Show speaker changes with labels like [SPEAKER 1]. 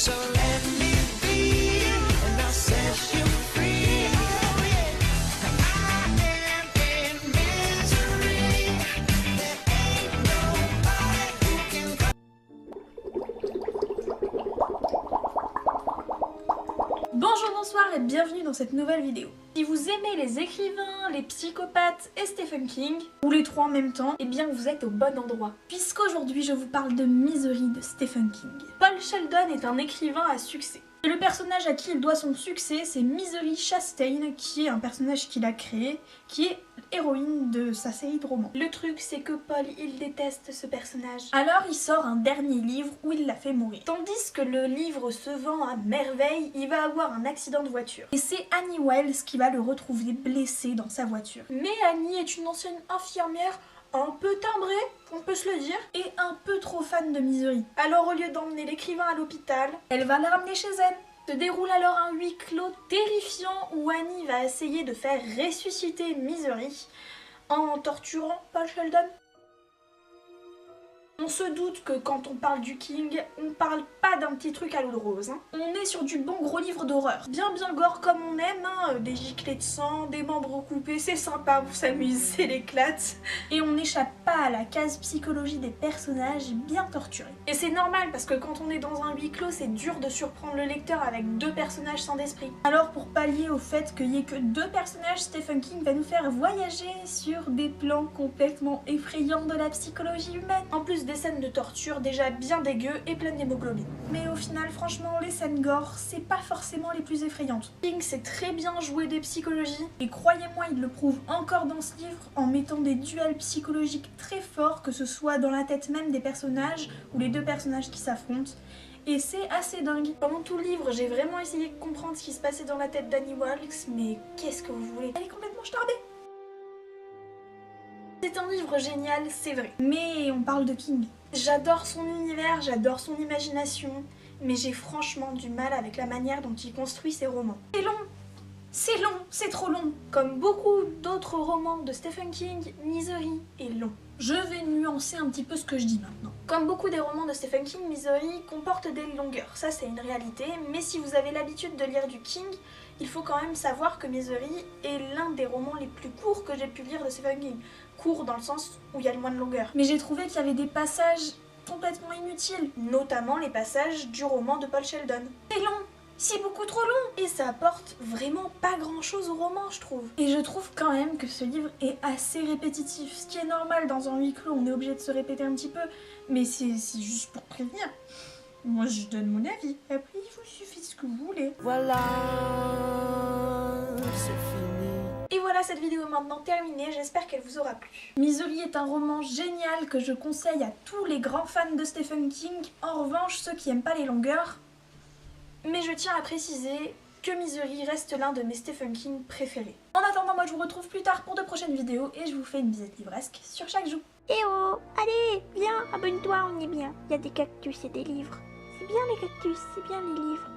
[SPEAKER 1] So let me be, and I'll set you free. Oh yeah, I am in misery. There ain't nobody who can.
[SPEAKER 2] Bonjour, bonsoir et bienvenue dans cette nouvelle vidéo. Si vous aimez les écrivains, les psychopathes et Stephen King, ou les trois en même temps, eh bien vous êtes au bon endroit. Puisqu'aujourd'hui je vous parle de Misery de Stephen King. Paul Sheldon est un écrivain à succès. Et le personnage à qui il doit son succès, c'est Misery Chastain, qui est un personnage qu'il a créé, qui est héroïne de sa série de romans. Le truc, c'est que Paul, il déteste ce personnage. Alors il sort un dernier livre où il la fait mourir. Tandis que le livre se vend à merveille, il va avoir un accident de voiture. Et c'est Annie Wells qui va le retrouver blessé dans sa voiture. Mais Annie est une ancienne infirmière un peu timbrée, on peut se le dire, et un peu trop fan de Misery. Alors au lieu d'emmener l'écrivain à l'hôpital, elle va la ramener chez elle. Se déroule alors un huis clos terrifiant où Annie va essayer de faire ressusciter Misery en torturant Paul Sheldon. On se doute que quand on parle du King, on parle pas d'un petit truc à l'eau de rose. Hein. On est sur du bon gros livre d'horreur. Bien gore comme on aime, hein. Des giclées de sang, des membres coupés, c'est sympa, on s'amuse, c'est l'éclate. Et on n'échappe pas à la case psychologie des personnages bien torturés. Et c'est normal parce que quand on est dans un huis clos, c'est dur de surprendre le lecteur avec deux personnages sans d'esprit. Alors pour pallier au fait qu'il n'y ait que deux personnages, Stephen King va nous faire voyager sur des plans complètement effrayants de la psychologie humaine. En plus des scènes de torture déjà bien dégueu et pleines d'hémoglobine. Mais au final, franchement, les scènes gore, c'est pas forcément les plus effrayantes. King sait très bien jouer des psychologies, et croyez-moi, il le prouve encore dans ce livre en mettant des duels psychologiques très forts, que ce soit dans la tête même des personnages, ou les deux personnages qui s'affrontent. Et c'est assez dingue. Pendant tout le livre, j'ai vraiment essayé de comprendre ce qui se passait dans la tête d'Annie Wells, mais qu'est-ce que vous voulez? Elle est complètement starbée. C'est un livre génial, c'est vrai. Mais on parle de King. J'adore son univers, j'adore son imagination, mais j'ai franchement du mal avec la manière dont il construit ses romans. C'est long, c'est trop long. Comme beaucoup d'autres romans de Stephen King, Misery est long. Je vais nuancer un petit peu ce que je dis maintenant. Comme beaucoup des romans de Stephen King, Misery comporte des longueurs, ça c'est une réalité, mais si vous avez l'habitude de lire du King, il faut quand même savoir que Misery est l'un des romans les plus courts que j'ai pu lire de Stephen King. Court dans le sens où il y a le moins de longueur. Mais j'ai trouvé qu'il y avait des passages complètement inutiles, notamment les passages du roman de Paul Sheldon. C'est long, c'est beaucoup trop long, et ça apporte vraiment pas grand chose au roman, je trouve. Et je trouve quand même que ce livre est assez répétitif, ce qui est normal dans un huis clos, on est obligé de se répéter un petit peu, mais c'est juste pour prévenir. Moi je donne mon avis, après il vous suffit de ce que vous voulez.
[SPEAKER 1] Voilà, c'est fini.
[SPEAKER 2] Et voilà, cette vidéo est maintenant terminée, j'espère qu'elle vous aura plu. Misery est un roman génial que je conseille à tous les grands fans de Stephen King, en revanche ceux qui aiment pas les longueurs. Mais je tiens à préciser que Misery reste l'un de mes Stephen King préférés. En attendant, moi je vous retrouve plus tard pour de prochaines vidéos et je vous fais une visite livresque sur chaque joue.
[SPEAKER 3] Eh oh, allez, viens, abonne-toi, on est bien. Il y a des cactus et des livres. C'est bien les cactus, c'est bien les livres.